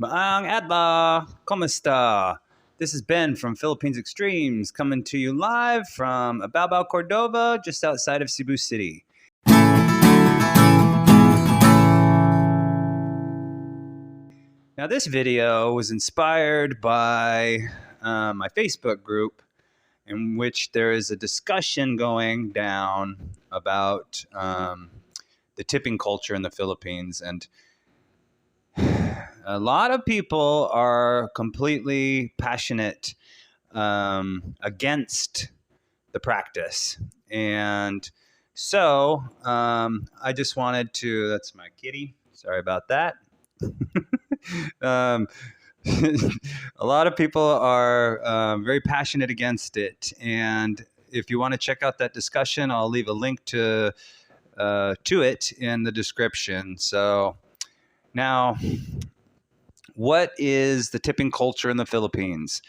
Maang adla, ¿cómo está? This is Ben from Philippines Xtremes coming to you live from Abao, Cordova, just outside of Cebu City. Now, this video was inspired by my Facebook group, in which there is a discussion going down about the tipping culture in the Philippines. And a lot of people are completely passionate against the practice. And so I just wanted to, that's my kitty. Sorry about that. A lot of people are very passionate against it. And if you want to check out that discussion, I'll leave a link to it in the description. So now, what is the tipping culture in the Philippines?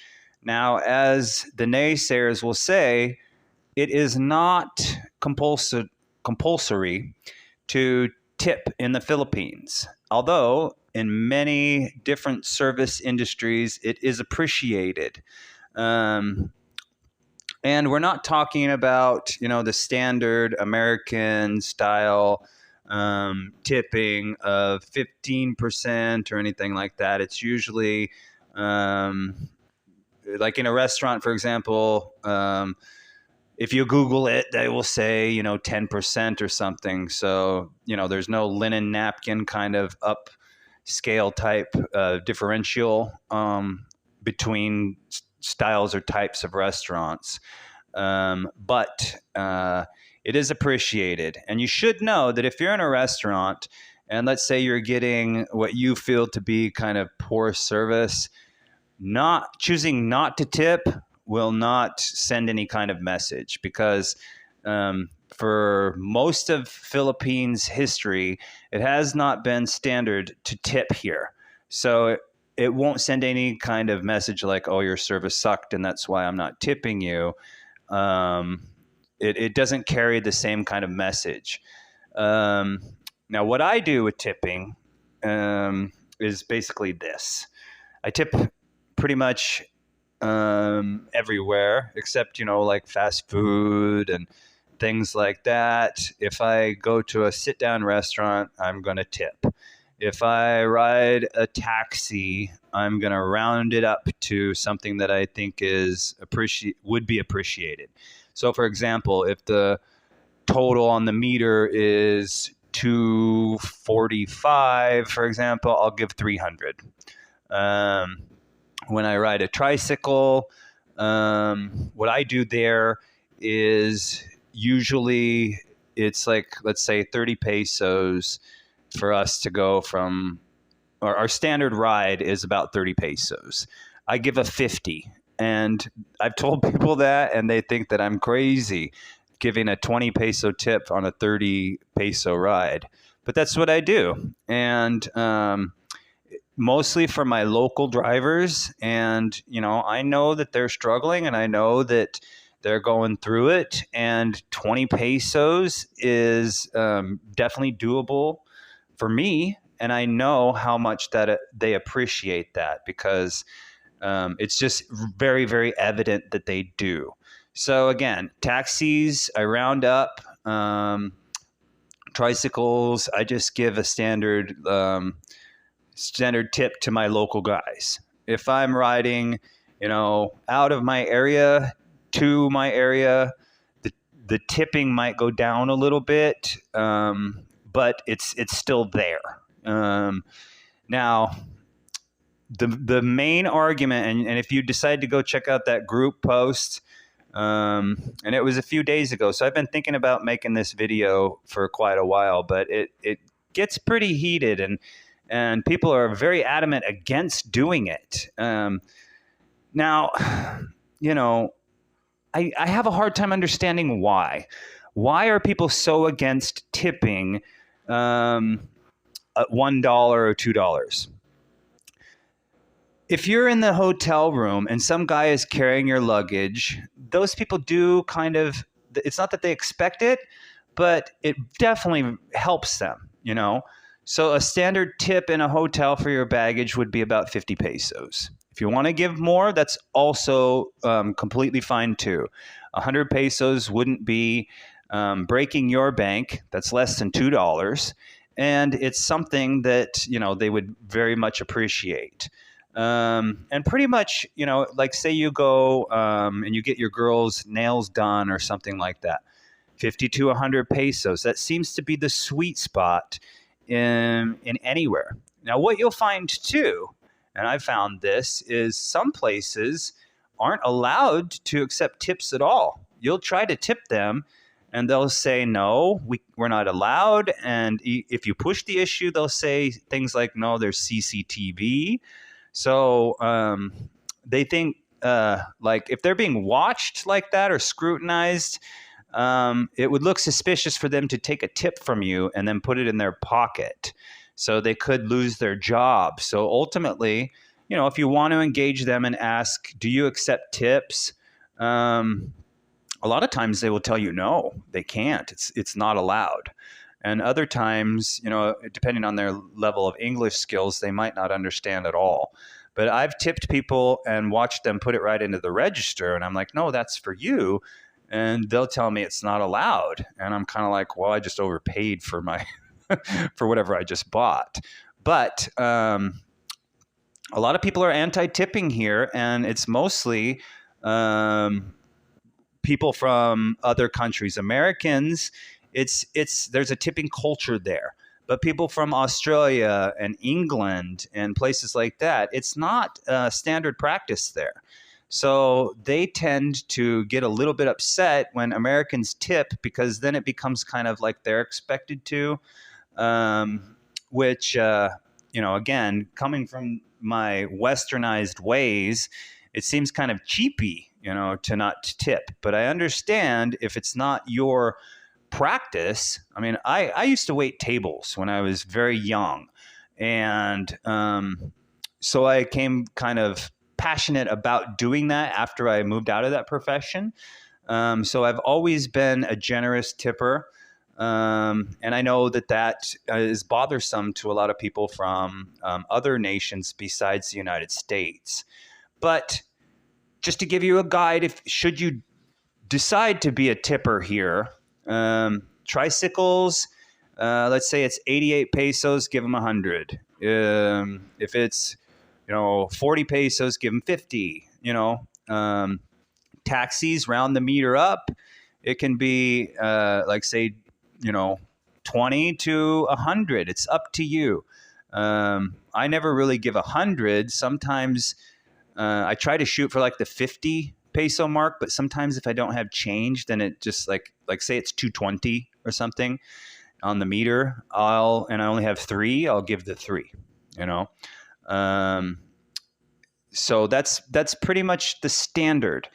Now, as the naysayers will say, it is not compulsory to tip in the Philippines, although in many different service industries, it is appreciated. And we're not talking about, the standard American style tipping of 15% or anything like that. It's usually like in a restaurant, for example, if you Google it, they will say, 10% or something. So, there's no linen napkin kind of upscale type differential between styles or types of restaurants. But it is appreciated. And you should know that if you're in a restaurant and let's say you're getting what you feel to be kind of poor service, choosing not to tip will not send any kind of message, because for most of Philippines history, it has not been standard to tip here. So it won't send any kind of message like, oh, your service sucked and that's why I'm not tipping you. It doesn't carry the same kind of message. Now, what I do with tipping is basically this. I tip pretty much everywhere except, like fast food and things like that. If I go to a sit-down restaurant, I'm going to tip. If I ride a taxi, I'm going to round it up to something that I think would be appreciated. So, for example, if the total on the meter is $245, for example, I'll give $300. When I ride a tricycle, what I do there is usually it's like, let's say 30 pesos for us to go from, our standard ride is about 30 pesos. I give a 50. And I've told people that, and they think that I'm crazy giving a 20 peso tip on a 30 peso ride. But that's what I do. And mostly for my local drivers. And, I know that they're struggling and I know that they're going through it. And 20 pesos is definitely doable for me. And I know how much that they appreciate that, because it's just very, very evident that they do. So again, taxis, I round up. Tricycles, I just give a standard tip to my local guys. If I'm riding, out of my area to my area, the tipping might go down a little bit, but it's still there. Now, the main argument, and if you decide to go check out that group post, and it was a few days ago, so I've been thinking about making this video for quite a while, but it gets pretty heated, and people are very adamant against doing it. Now, I have a hard time understanding why. Why are people so against tipping at $1 or $2? If you're in the hotel room and some guy is carrying your luggage, those people do kind of, it's not that they expect it, but it definitely helps them, So a standard tip in a hotel for your baggage would be about 50 pesos. If you want to give more, that's also completely fine too. 100 pesos wouldn't be breaking your bank. That's less than $2. And it's something that, they would very much appreciate. And pretty much, like say you go and you get your girl's nails done or something like that. 50 to 100 pesos. That seems to be the sweet spot in anywhere. Now, what you'll find too, and I found this, is some places aren't allowed to accept tips at all. You'll try to tip them, and they'll say, no, we're not allowed. And if you push the issue, they'll say things like, no, there's CCTV. So they think like if they're being watched like that or scrutinized, it would look suspicious for them to take a tip from you and then put it in their pocket. So they could lose their job. So ultimately, if you want to engage them and ask, do you accept tips? A lot of times they will tell you no, they can't. It's not allowed. And other times, depending on their level of English skills, they might not understand at all. But I've tipped people and watched them put it right into the register. And I'm like, no, that's for you. And they'll tell me it's not allowed. And I'm kind of like, well, I just overpaid for my for whatever I just bought. But a lot of people are anti-tipping here, and it's mostly people from other countries. Americans, there's a tipping culture there. But people from Australia and England and places like that, it's not standard practice there. So they tend to get a little bit upset when Americans tip, because then it becomes kind of like they're expected to, which, again, coming from my westernized ways, it seems kind of cheapy, to not tip. But I understand if it's not your practice. I mean, I used to wait tables when I was very young. And so I came kind of passionate about doing that after I moved out of that profession. So I've always been a generous tipper. And I know that is bothersome to a lot of people from other nations besides the United States. But just to give you a guide, should you decide to be a tipper here, tricycles, let's say it's 88 pesos, give them 100. If it's 40 pesos, give them 50. Taxis, round the meter up. It can be like say 20 to 100. It's up to you. I never really give 100. Sometimes I try to shoot for like the 50 peso mark, but sometimes if I don't have change, then it just like say it's 220 or something on the meter, and I only have 3, I'll give the 3. So that's pretty much the standard,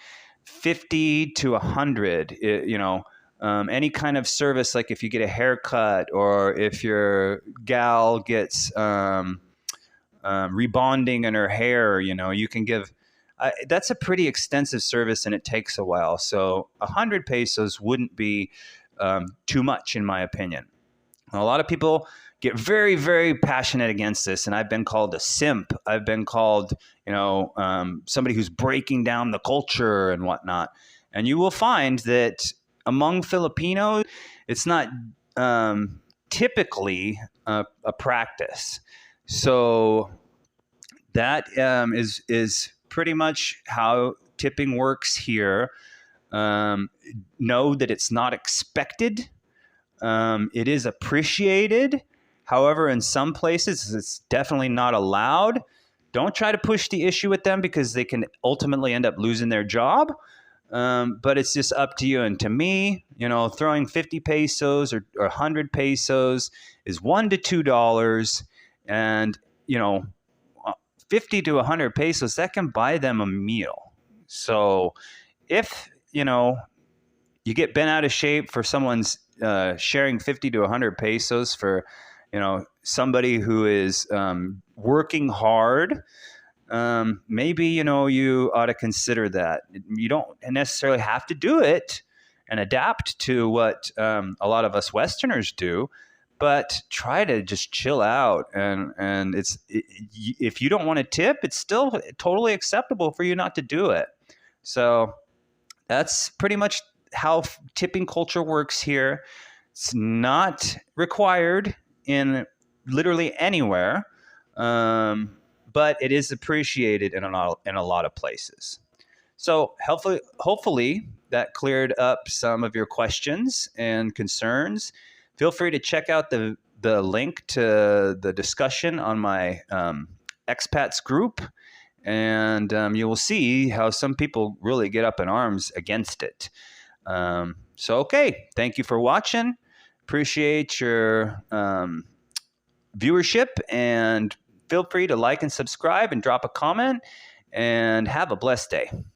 50 to 100. Any kind of service, like if you get a haircut or if your gal gets rebonding in her hair, you can give. That's a pretty extensive service, and it takes a while. So 100 pesos wouldn't be too much, in my opinion. A lot of people get very, very passionate against this, and I've been called a simp. I've been called, somebody who's breaking down the culture and whatnot. And you will find that among Filipinos, it's not typically a practice. So that is pretty much how tipping works here. Know that it's not expected. It is appreciated. However, in some places, it's definitely not allowed. Don't try to push the issue with them, because they can ultimately end up losing their job. But it's just up to you. And to me, throwing 50 pesos or 100 pesos is $1 to $2. And, 50 to 100 pesos, that can buy them a meal. So if, you get bent out of shape for someone's sharing 50 to 100 pesos for, somebody who is working hard, maybe, you ought to consider that. You don't necessarily have to do it and adapt to what a lot of us Westerners do, but try to just chill out. And if you don't want to tip, it's still totally acceptable for you not to do it. So that's pretty much how tipping culture works here. It's not required in literally anywhere, but it is appreciated in a lot of places. So hopefully that cleared up some of your questions and concerns. Feel free to check out the link to the discussion on my expats group, and you will see how some people really get up in arms against it. Okay, thank you for watching. Appreciate your viewership, and feel free to like and subscribe and drop a comment, and have a blessed day.